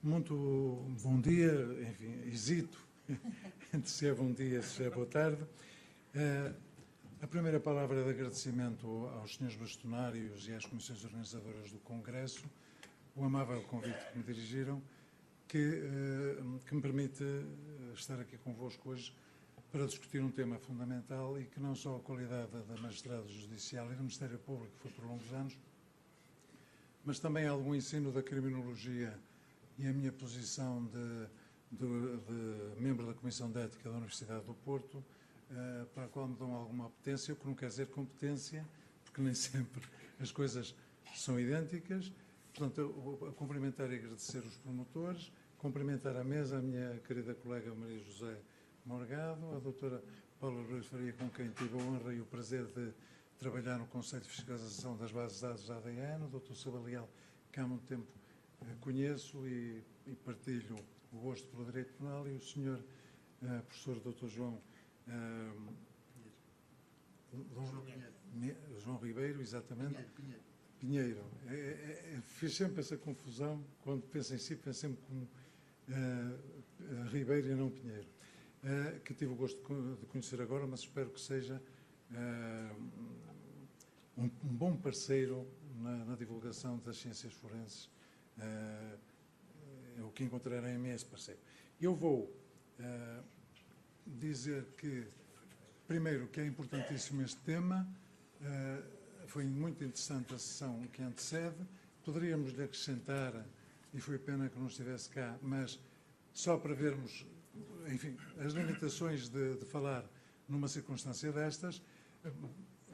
Muito bom dia, enfim, hesito entre se é bom dia, se é boa tarde. A primeira palavra é de agradecimento aos senhores bastonários e às comissões organizadoras do Congresso, o amável convite que me dirigiram, que me permite estar aqui convosco hoje para discutir um tema fundamental e que não só a qualidade da magistrada judicial e do Ministério Público foi por longos anos, mas também algum ensino da criminologia e a minha posição de membro da Comissão de Ética da Universidade do Porto, para a qual me dão alguma apetência, o que não quer dizer competência, porque nem sempre as coisas são idênticas. Portanto, a cumprimentar e agradecer os promotores, cumprimentar à mesa a minha querida colega Maria José Morgado, a doutora Paula Luís Faria, com quem tive a honra e o prazer de trabalhar no Conselho de Fiscalização das Bases de Dados da ADN, o doutor Silva Leal, que há muito tempo conheço e partilho o gosto pelo direito penal, e o senhor professor doutor João Ribeiro, exatamente. Pinheiro. Fiz sempre essa confusão, quando penso em si, penso sempre como Ribeiro e não Pinheiro, que tive o gosto de conhecer agora, mas espero que seja um bom parceiro na divulgação das ciências forenses. É o que encontrarei em mim, esse parceiro. Eu vou dizer que, primeiro, que é importantíssimo este tema. Foi muito interessante a sessão que antecede. Poderíamos lhe acrescentar, e foi pena que não estivesse cá, mas só para vermos, enfim, as limitações de falar numa circunstância destas,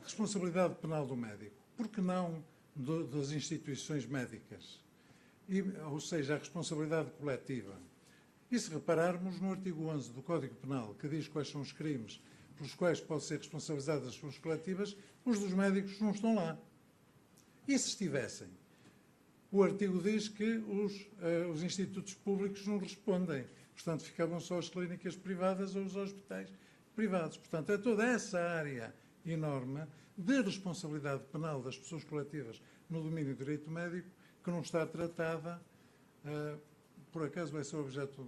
responsabilidade penal do médico. Por que não das instituições médicas? Ou seja, a responsabilidade coletiva. E se repararmos no artigo 11 do Código Penal, que diz quais são os crimes pelos quais podem ser responsabilizadas as pessoas coletivas, os dos médicos não estão lá. E se estivessem? O artigo diz que os institutos públicos não respondem. Portanto, ficavam só as clínicas privadas ou os hospitais privados. Portanto, é toda essa área enorme de responsabilidade penal das pessoas coletivas no domínio do direito médico que não está tratada, por acaso vai ser objeto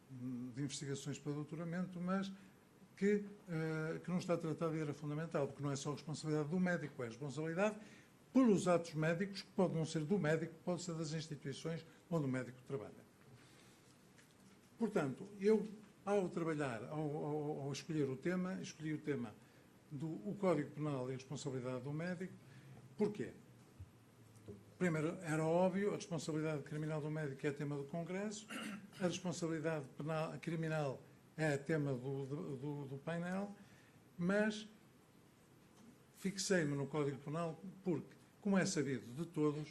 de investigações para doutoramento, mas que não está tratada e era fundamental, porque não é só a responsabilidade do médico, é a responsabilidade pelos atos médicos, que pode não ser do médico, pode ser das instituições onde o médico trabalha. Portanto, eu, ao trabalhar, ao escolher o tema, escolhi o tema do Código Penal e a responsabilidade do médico. Porquê? Primeiro, era óbvio, a responsabilidade criminal do médico é tema do Congresso, a responsabilidade penal, criminal é tema do painel, mas fixei-me no Código Penal porque, como é sabido de todos,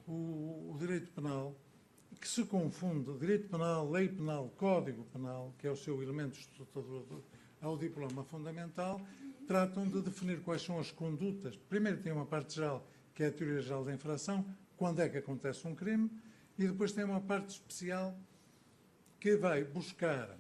o direito penal, que se confunde direito penal, lei penal, Código Penal, que é o seu elemento estrutador ao diploma fundamental, tratam de definir quais são as condutas. Primeiro tem uma parte geral, que é a teoria geral da infração, quando é que acontece um crime, e depois tem uma parte especial que vai buscar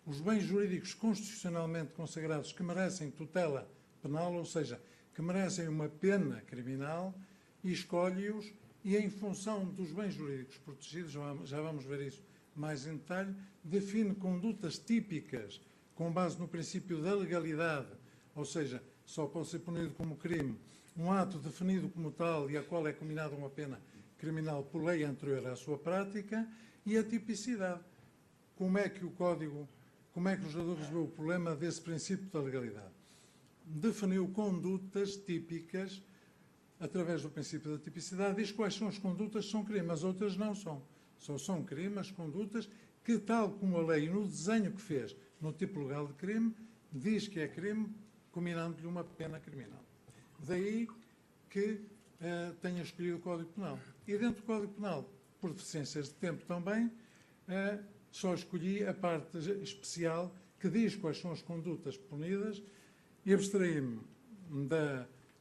os bens jurídicos constitucionalmente consagrados que merecem tutela penal, ou seja, que merecem uma pena criminal, e escolhe-os, e em função dos bens jurídicos protegidos, já vamos ver isso mais em detalhe, define condutas típicas com base no princípio da legalidade, ou seja, só pode ser punido como crime um ato definido como tal e a qual é combinada uma pena criminal por lei anterior à sua prática, e a tipicidade. Como é que o legislador resolveu o problema desse princípio da legalidade? Definiu condutas típicas através do princípio da tipicidade, diz quais são as condutas que são crime, as outras não são. Só são crime as condutas que, tal como a lei no desenho que fez no tipo legal de crime, diz que é crime, combinando-lhe uma pena criminal. Daí que tenha escolhido o Código Penal. E dentro do Código Penal, por deficiências de tempo também, só escolhi a parte especial que diz quais são as condutas punidas e abstraí-me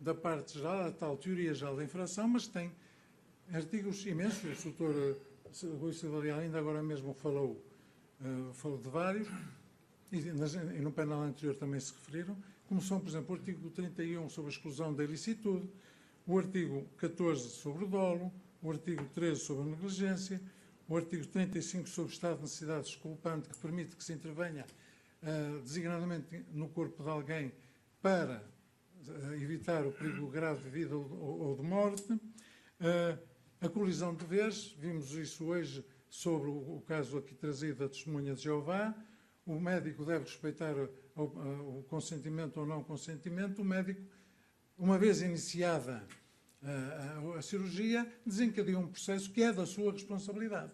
da parte geral, a tal teoria geral da infração, mas tem artigos imensos. O doutor Rui Silva Leal ainda agora mesmo falou de vários, e no painel anterior também se referiram, como são, por exemplo, o artigo 31 sobre a exclusão da ilicitude, o artigo 14 sobre o dolo, o artigo 13 sobre a negligência, o artigo 35 sobre o estado de necessidade desculpante, que permite que se intervenha designadamente no corpo de alguém para evitar o perigo grave de vida ou de morte. A colisão de deveres, vimos isso hoje sobre o caso aqui trazido da testemunha de Jeová. O médico deve respeitar o consentimento ou não consentimento. O médico, uma vez iniciada a cirurgia, desencadeou um processo que é da sua responsabilidade.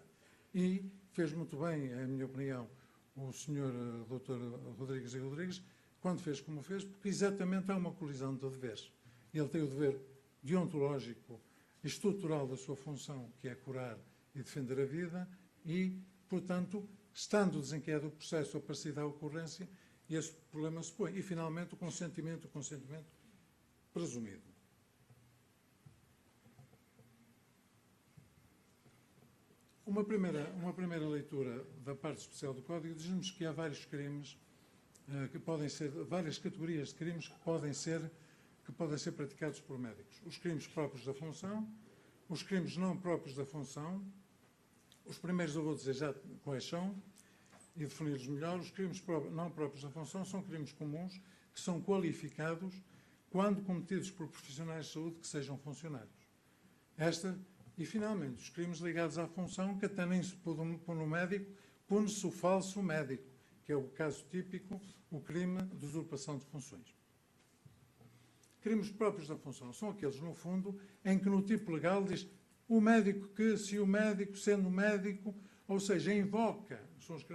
E fez muito bem, em minha opinião, o Sr. Dr. Rodrigues e Rodrigues, quando fez como fez, porque exatamente há uma colisão de deveres. Ele tem o dever deontológico e estrutural da sua função, que é curar e defender a vida, e, portanto, estando desencadeado o processo aparecido à ocorrência, esse problema se põe. E, finalmente, o consentimento presumido. Uma primeira leitura da parte especial do Código diz-nos que há vários crimes que podem ser, várias categorias de crimes que podem ser praticados por médicos. Os crimes próprios da função, os crimes não próprios da função. Os primeiros eu vou dizer já quais são e defini-los melhor. Os crimes não próprios da função são crimes comuns que são qualificados quando cometidos por profissionais de saúde que sejam funcionários. E, finalmente, os crimes ligados à função, que até nem se pune no médico, pune-se o falso médico, que é o caso típico, o crime de usurpação de funções. Crimes próprios da função são aqueles, no fundo, em que no tipo legal diz o médico que, se o médico, sendo médico, ou seja, invoca, são os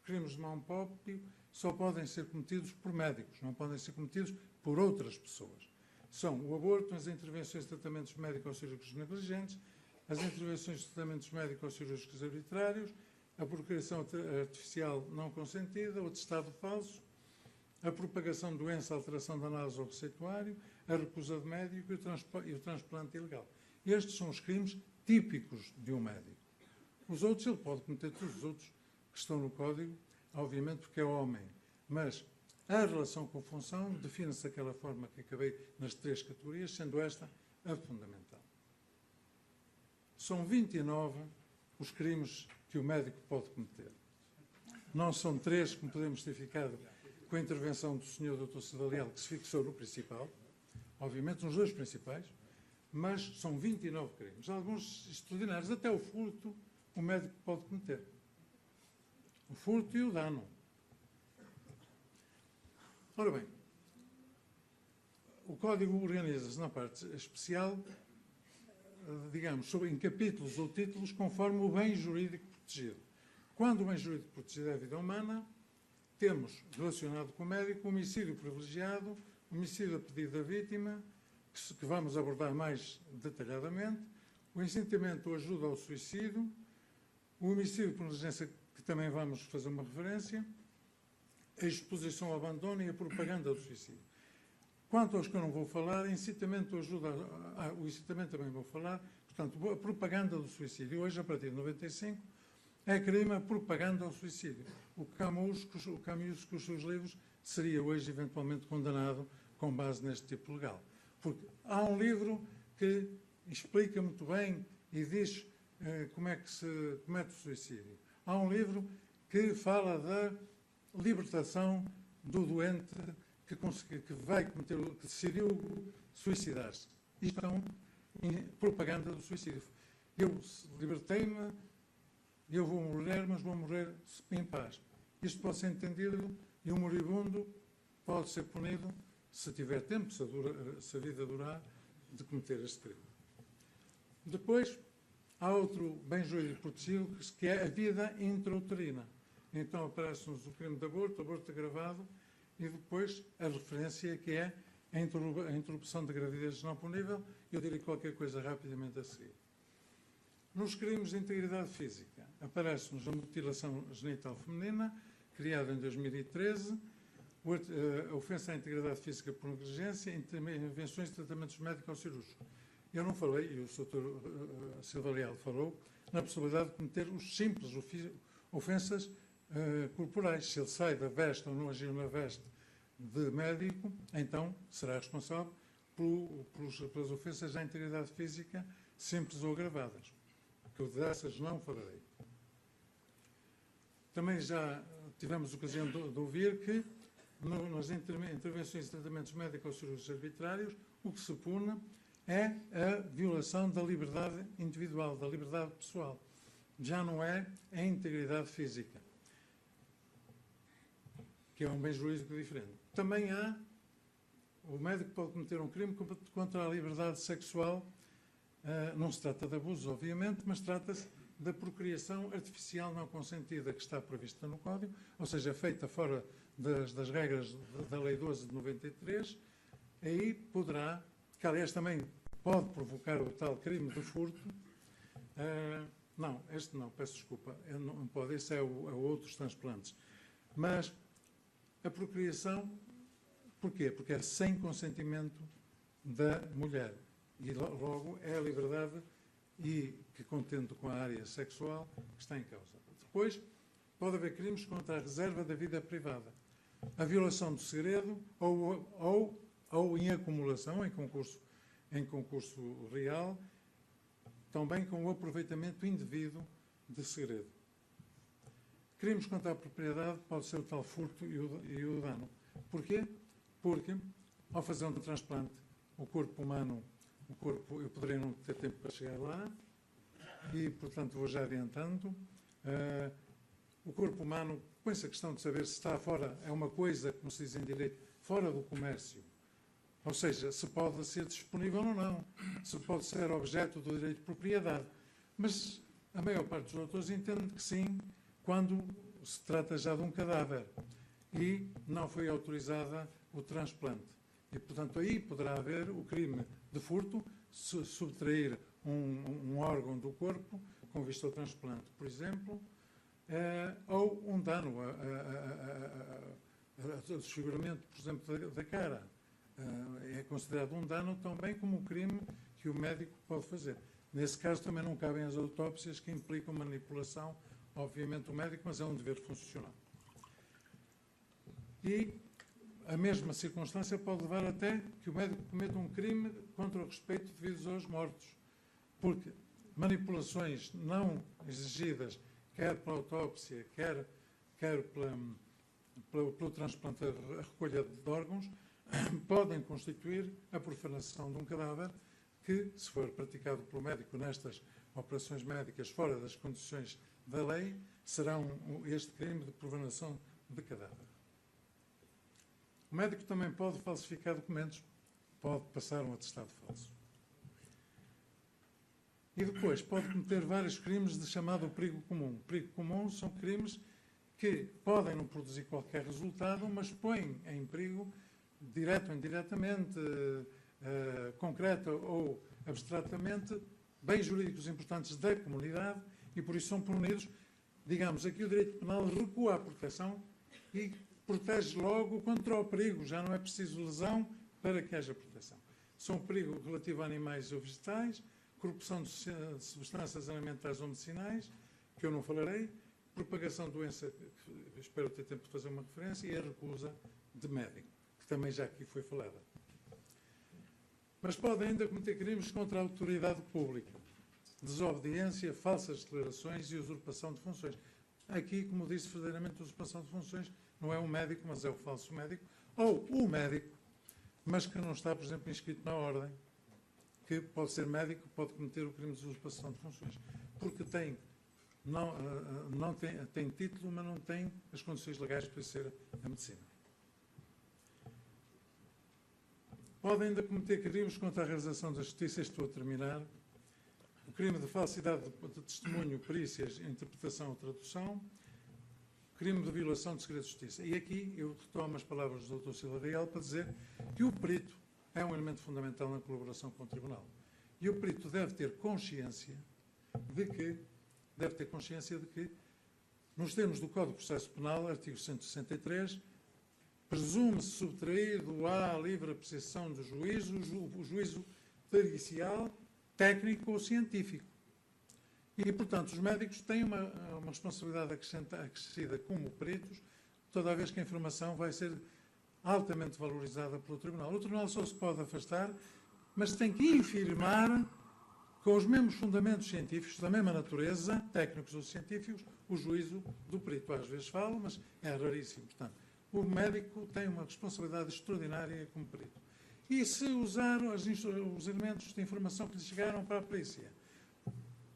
crimes de mão próprio, só podem ser cometidos por médicos, não podem ser cometidos por outras pessoas. São o aborto, as intervenções de tratamentos médico-cirúrgicos negligentes, as intervenções de tratamentos médico-cirúrgicos arbitrários, a procriação artificial não consentida, o atestado falso, a propagação de doença, a alteração da análise ou receituário, a recusa de médico e o transplante ilegal. Estes são os crimes típicos de um médico. Os outros, ele pode cometer todos os outros que estão no Código, obviamente porque é homem, mas a relação com a função define-se daquela forma que acabei nas 3 categorias, sendo esta a fundamental. São 29 os crimes que o médico pode cometer. Não são 3, como podemos ter ficado com a intervenção do Sr. Dr. Sedaliel, que se fixou no principal, obviamente nos 2 principais, mas são 29 crimes. Alguns extraordinários, até o furto, o médico pode cometer. O furto e o dano. Ora bem, o Código organiza-se na parte especial, digamos, em capítulos ou títulos, conforme o bem jurídico protegido. Quando o bem jurídico protegido é a vida humana, temos, relacionado com o médico, o homicídio privilegiado, o homicídio a pedido da vítima, que vamos abordar mais detalhadamente, o incitamento ou ajuda ao suicídio, o homicídio por negligência, que também vamos fazer uma referência, a exposição ao abandono e a propaganda do suicídio. Quanto aos que eu não vou falar, incitamento ou ajuda, o incitamento também vou falar, portanto, a propaganda do suicídio. Hoje, a partir de 95, é crime a propaganda ao suicídio. O Camus, com os seus livros, seria hoje eventualmente condenado com base neste tipo legal. Porque há um livro que explica muito bem e diz como é que se comete o suicídio. Há um livro que fala da libertação do doente que vai cometer, que decidiu suicidar-se. Isto é propaganda do suicídio. Eu libertei-me, eu vou morrer, mas vou morrer em paz. Isto pode ser entendido e o moribundo pode ser punido, se tiver tempo, se a vida durar, de cometer este crime. Depois, há outro bem jurídico protegido, que é a vida intrauterina. Então aparece-nos o crime de aborto agravado, e depois a referência que é a interrupção de gravidez não punível. Eu direi qualquer coisa rapidamente a seguir. Nos crimes de integridade física, aparece-nos a mutilação genital feminina, criada em 2013, a ofensa à integridade física por negligência, intervenções de tratamentos médico-cirúrgicos. Eu não falei, e o Dr. Silva Leal falou, na possibilidade de cometer os simples ofensas corporais. Se ele sai da veste ou não agiu na veste de médico, então será responsável pelas ofensas à integridade física simples ou agravadas. Que eu dessas não falarei. Também já tivemos ocasião de ouvir que nas intervenções e tratamentos médico-cirúrgicos arbitrários, o que se pune é a violação da liberdade individual, da liberdade pessoal. Já não é a integridade física, que é um bem jurídico diferente. Também o médico pode cometer um crime contra a liberdade sexual. Não se trata de abuso, obviamente, mas trata-se da procriação artificial não consentida que está prevista no Código, ou seja, feita fora das regras da Lei 12 de 93, aí poderá, que aliás também pode provocar o tal crime de furto. Não, este não, peço desculpa, não pode, esse é outros transplantes. Mas a procriação, porquê? Porque é sem consentimento da mulher. E logo é a liberdade e que contendo com a área sexual que está em causa. Depois, pode haver crimes contra a reserva da vida privada. A violação do segredo ou em acumulação, em concurso real, também com o aproveitamento indevido de segredo. Crimes contra a propriedade pode ser o tal furto e o dano. Porquê? Porque, ao fazer um transplante, o corpo humano, eu poderia não ter tempo para chegar lá, e, portanto, vou já adiantando. O corpo humano, põe-se a questão de saber se está fora, é uma coisa, como se diz em direito, fora do comércio. Ou seja, se pode ser disponível ou não, se pode ser objeto do direito de propriedade. Mas a maior parte dos autores entende que sim, quando se trata já de um cadáver e não foi autorizada o transplante. E, portanto, aí poderá haver o crime de furto, subtrair um órgão do corpo com vista ao transplante, por exemplo, ou um dano, desfiguramento, por exemplo, da cara. É considerado um dano também como um crime que o médico pode fazer. Nesse caso também não cabem as autópsias que implicam manipulação, obviamente, do médico, mas é um dever funcional. E a mesma circunstância pode levar até que o médico cometa um crime contra o respeito devido aos mortos. Porque manipulações não exigidas, quer pela autópsia, quer pelo transplante, a recolha de órgãos, podem constituir a profanação de um cadáver que, se for praticado pelo médico nestas operações médicas fora das condições da lei, será este crime de profanação de cadáver. O médico também pode falsificar documentos, pode passar um atestado falso. E depois pode cometer vários crimes de chamado perigo comum. Perigo comum são crimes que podem não produzir qualquer resultado, mas põem em perigo, direto ou indiretamente, concreta ou abstratamente, bens jurídicos importantes da comunidade e por isso são punidos. Digamos, aqui o direito penal recua a proteção e protege logo contra o perigo. Já não é preciso lesão para que haja proteção. São perigo relativo a animais ou vegetais, corrupção de substâncias alimentares ou medicinais, que eu não falarei, propagação de doença, que espero ter tempo de fazer uma referência, e a recusa de médico, que também já aqui foi falada. Mas pode ainda cometer crimes contra a autoridade pública, desobediência, falsas declarações e usurpação de funções. Aqui, como disse, verdadeiramente, usurpação de funções não é um médico, mas é o falso médico, ou o médico, mas que não está, por exemplo, inscrito na ordem, que pode ser médico, pode cometer o crime de usurpação de funções, porque tem título, mas não tem as condições legais para ser a medicina. Pode ainda cometer crimes contra a realização da justiça, estou a terminar, o crime de falsidade de testemunho, perícias, interpretação ou tradução, crime de violação de segredo de justiça. E aqui eu retomo as palavras do Dr. Silva Real para dizer que o perito é um elemento fundamental na colaboração com o Tribunal. E o perito deve ter consciência de que, nos termos do Código de Processo Penal, artigo 163, presume-se subtraído à livre apreciação do juízo, o juízo pericial, técnico ou científico. E, portanto, os médicos têm uma responsabilidade acrescida como peritos, toda vez que a informação vai ser altamente valorizada pelo Tribunal. O Tribunal só se pode afastar, mas tem que infirmar com os mesmos fundamentos científicos, da mesma natureza, técnicos ou científicos, o juízo do perito. Às vezes falo, mas é raríssimo. Portanto, o médico tem uma responsabilidade extraordinária como perito. E se usar os elementos de informação que lhe chegaram para a perícia,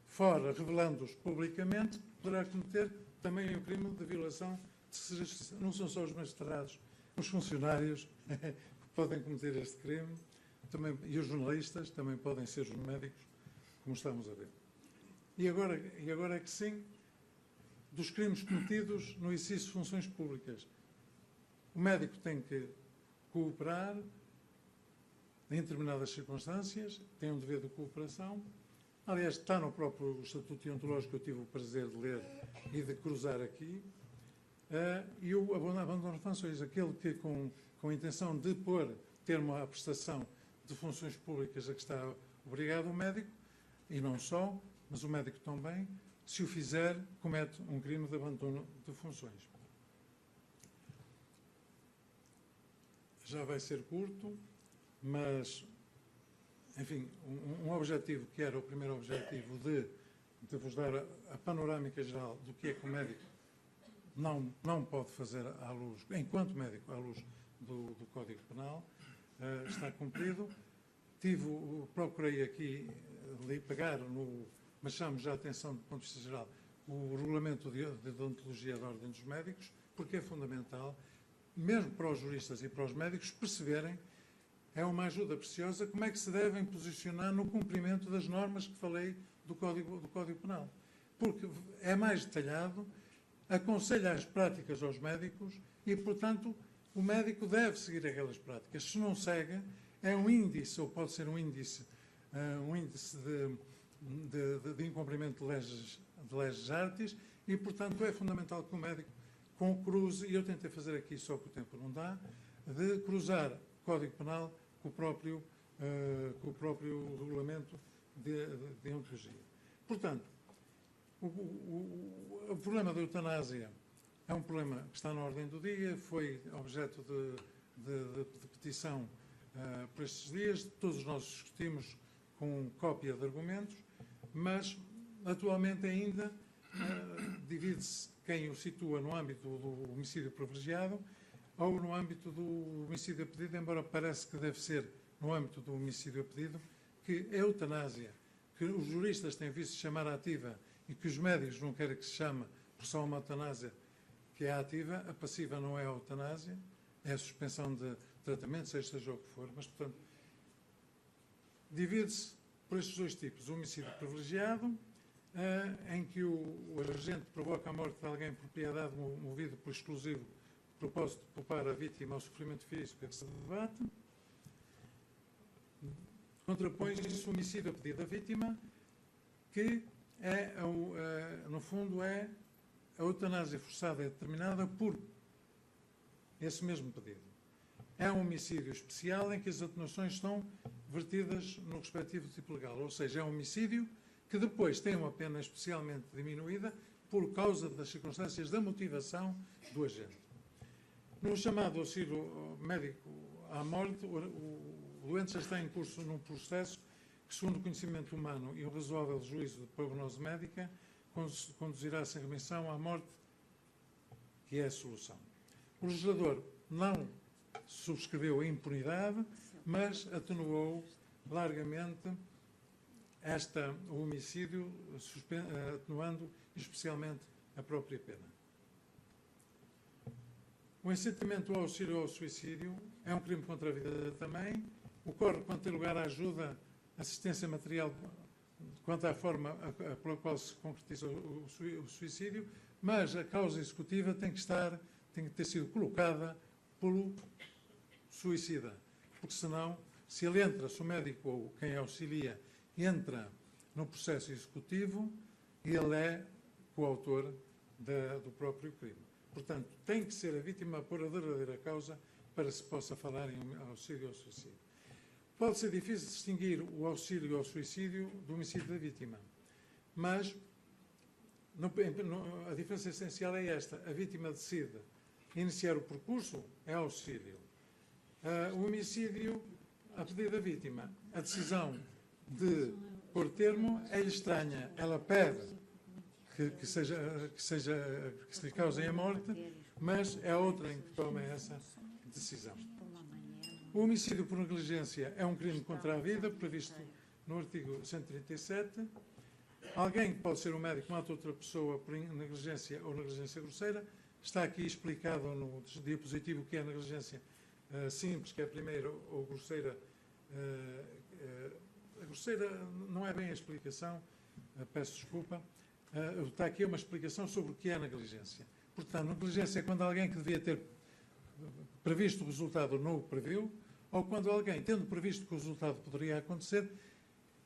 fora revelando-os publicamente, poderá cometer também o crime de violação de segredo de justiça. Não são só os magistrados, os funcionários que podem cometer este crime, também, e os jornalistas também podem ser os médicos, como estamos a ver. E agora é que sim, dos crimes cometidos no exercício de funções públicas. O médico tem que cooperar em determinadas circunstâncias, tem um dever de cooperação. Aliás, está no próprio Estatuto Deontológico que eu tive o prazer de ler e de cruzar aqui. E o abandono de funções, aquele que com a intenção de pôr termo à prestação de funções públicas a que está obrigado o médico, e não só, mas o médico também, se o fizer, comete um crime de abandono de funções. Já vai ser curto, mas, enfim, um objetivo que era o primeiro objetivo de vos dar a panorâmica geral do que é que o médico não pode fazer à luz, enquanto médico, à luz do Código Penal, está cumprido. Procurei aqui pegar, mas chamo já a atenção do ponto de vista geral, o regulamento de deontologia da Ordem dos Médicos, porque é fundamental, mesmo para os juristas e para os médicos, perceberem, é uma ajuda preciosa, como é que se devem posicionar no cumprimento das normas que falei do Código Penal. Porque é mais detalhado, aconselha as práticas aos médicos e, portanto, o médico deve seguir aquelas práticas. Se não segue, é um índice, ou pode ser um índice de incumprimento de leges artis, e, portanto, é fundamental que o médico cruze, e eu tentei fazer aqui, só que o tempo não dá, de cruzar o Código Penal com o próprio regulamento de deontologia. Portanto, o problema da eutanásia é um problema que está na ordem do dia, foi objeto de petição por estes dias, todos nós discutimos com cópia de argumentos, mas atualmente ainda divide-se quem o situa no âmbito do homicídio privilegiado ou no âmbito do homicídio a pedido, embora parece que deve ser no âmbito do homicídio a pedido, que a eutanásia, que os juristas têm visto chamar ativa e que os médicos não querem que se chame, porque só uma eutanásia que é ativa, a passiva não é a eutanásia, é a suspensão de tratamento, seja o que for, mas, portanto, divide-se por estes dois tipos. O homicídio privilegiado, em que o agente provoca a morte de alguém por piedade movido por exclusivo propósito de poupar a vítima ao sofrimento físico a que se debate. Contrapõe-se o homicídio a pedido da vítima, que no fundo é a eutanásia forçada é determinada por esse mesmo pedido. É um homicídio especial em que as atenuações estão vertidas no respectivo tipo legal, ou seja, é um homicídio que depois tem uma pena especialmente diminuída por causa das circunstâncias da motivação do agente. No chamado auxílio médico à morte, o doente já está em curso num processo que, segundo o conhecimento humano e o razoável juízo de prognose médica, conduzirá sem remissão à morte, que é a solução. O legislador não subscreveu a impunidade, mas atenuou largamente o homicídio, atenuando especialmente a própria pena. O incitamento ao auxílio ao suicídio é um crime contra a vida também. Ocorre quando tem lugar a ajuda, assistência material, quanto à forma pela qual se concretiza o suicídio, mas a causa executiva tem que ter sido colocada pelo suicida. Porque senão, se ele entra, se o médico ou quem auxilia entra no processo executivo, ele é coautor do próprio crime. Portanto, tem que ser a vítima a pôr a verdadeira causa para se possa falar em auxílio ao suicídio. Pode ser difícil distinguir o auxílio ao suicídio do homicídio da vítima, mas a diferença essencial é esta. A vítima decide iniciar o percurso, é auxílio. O homicídio, a pedido da vítima, a decisão de por termo é-lhe estranha. Ela pede que se lhe causem a morte, mas é outra em que toma essa decisão. O homicídio por negligência é um crime contra a vida, previsto no artigo 137. Alguém que pode ser um médico mata outra pessoa por negligência ou negligência grosseira. Está aqui explicado no diapositivo o que é negligência simples, que é a primeira, ou grosseira. A grosseira não é bem a explicação, peço desculpa. Está aqui uma explicação sobre o que é negligência. Portanto, negligência é quando alguém que devia ter previsto o resultado não o previu, ou quando alguém, tendo previsto que o resultado poderia acontecer,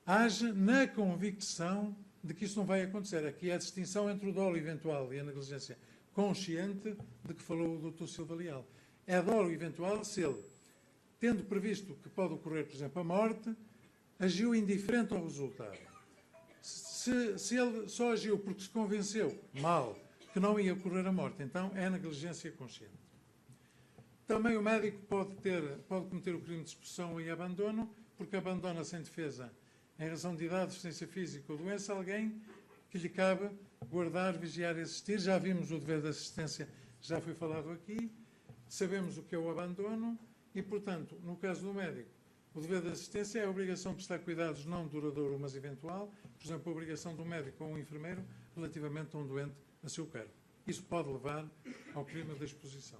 age na convicção de que isso não vai acontecer. Aqui é a distinção entre o dolo eventual e a negligência consciente de que falou o Dr. Silva Leal. É dolo eventual se ele, tendo previsto que pode ocorrer, por exemplo, a morte, agiu indiferente ao resultado. Se ele só agiu porque se convenceu, mal, que não ia ocorrer a morte, então é negligência consciente. Também o médico pode cometer o crime de expulsão e abandono, porque abandona sem defesa, em razão de idade, deficiência física ou doença, alguém que lhe cabe guardar, vigiar e assistir. Já vimos o dever de assistência, já foi falado aqui. Sabemos o que é o abandono e, portanto, no caso do médico, o dever de assistência é a obrigação de prestar cuidados não duradouro, mas eventual. Por exemplo, a obrigação do médico ou um enfermeiro relativamente a um doente a seu cargo. Isso pode levar ao crime de exposição.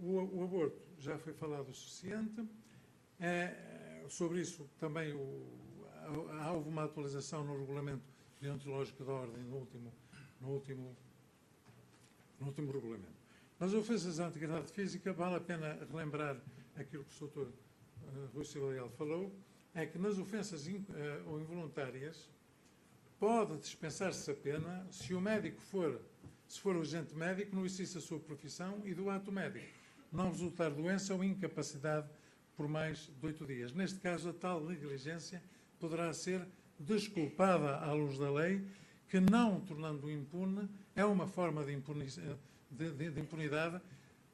O aborto já foi falado o suficiente. Sobre isso também houve uma atualização no regulamento deontológico da Ordem no último regulamento. Nas ofensas à integridade física, vale a pena relembrar aquilo que o Sr. Rui Silva Leal falou, é que nas ofensas ou involuntárias pode dispensar-se a pena se o médico se for o agente médico no exercício da sua profissão e do ato médico, não resultar doença ou incapacidade por mais de 8 dias. Neste caso, a tal negligência poderá ser desculpada à luz da lei, que não tornando impune, é uma forma de impunidade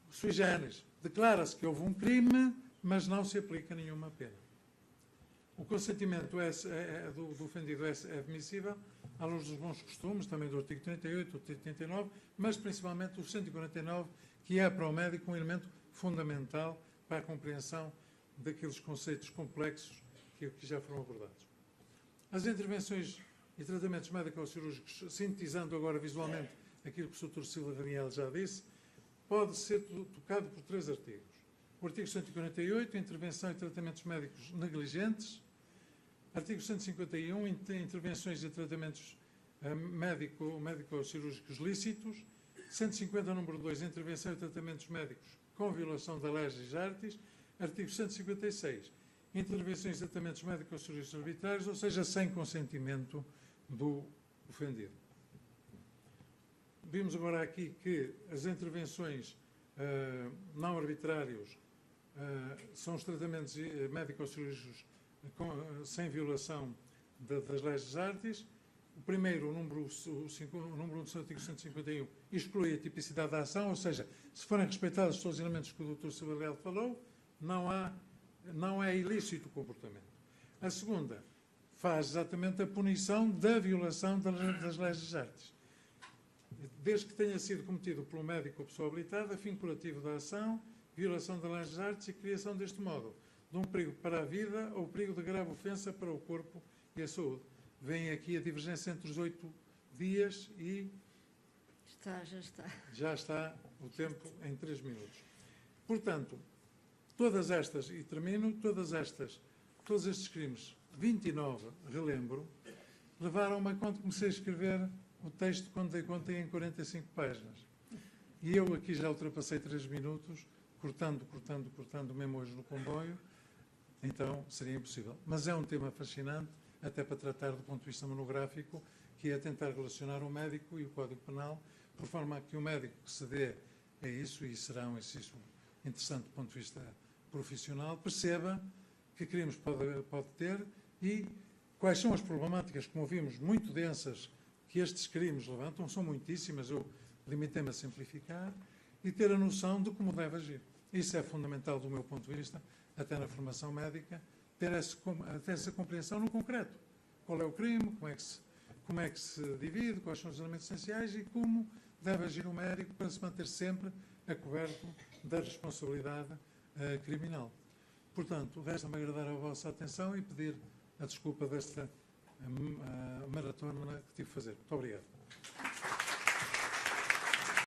sui generis. Declara-se que houve um crime, mas não se aplica nenhuma pena. O consentimento do ofendido é admissível à luz dos bons costumes, também do artigo 38, do artigo 39, mas principalmente o 149, que é para o médico um elemento fundamental para a compreensão daqueles conceitos complexos que já foram abordados. As intervenções e tratamentos médico-cirúrgicos, sintetizando agora visualmente aquilo que o Sr. Silva Daniel já disse, pode ser tocado por 3 artigos. O artigo 148, intervenção e tratamentos médicos negligentes. Artigo 151, intervenções e tratamentos médico-cirúrgicos lícitos. 150, número 2, intervenção e tratamentos médicos com violação da legis artis. Artigo 156, intervenções e tratamentos médico-cirúrgicos arbitrários, ou seja, sem consentimento do ofendido. Vimos agora aqui que as intervenções não arbitrários são os tratamentos médico-cirúrgicos sem violação das leis artis. O primeiro, o número 1 do artigo 151, exclui a tipicidade da ação, ou seja, se forem respeitados todos os elementos que o Dr. Silva Leal falou, não é ilícito o comportamento. A segunda faz exatamente a punição da violação das leis artis, desde que tenha sido cometido pelo médico ou pessoa habilitada, fim curativo da ação, violação das leis artis e criação deste modo de um perigo para a vida ou perigo de grave ofensa para o corpo e a saúde. Vem aqui a divergência entre os 8 dias e... Já está o tempo em 3 minutos. Portanto, todas estas, e termino, todos estes crimes, 29, relembro, levaram-me a quando comecei a escrever o texto quando dei conta em 45 páginas. E eu aqui já ultrapassei 3 minutos, cortando mesmo hoje no comboio, então seria impossível. Mas é um tema fascinante, até para tratar do ponto de vista monográfico, que é tentar relacionar o médico e o Código Penal, por forma a que o médico que se dê a isso, e será um exercício interessante do ponto de vista profissional, perceba que crimes pode ter e quais são as problemáticas, como vimos, muito densas, que estes crimes levantam, são muitíssimas, eu limitei-me a simplificar, e ter a noção de como deve agir. Isso é fundamental do meu ponto de vista, até na formação médica, ter essa compreensão no concreto. qual é o crime, como é que se divide, quais são os elementos essenciais e como deve agir o médico para se manter sempre a coberto da responsabilidade criminal. Portanto, resta-me agradar a vossa atenção e pedir a desculpa desta maratona que tive que fazer. Muito obrigado.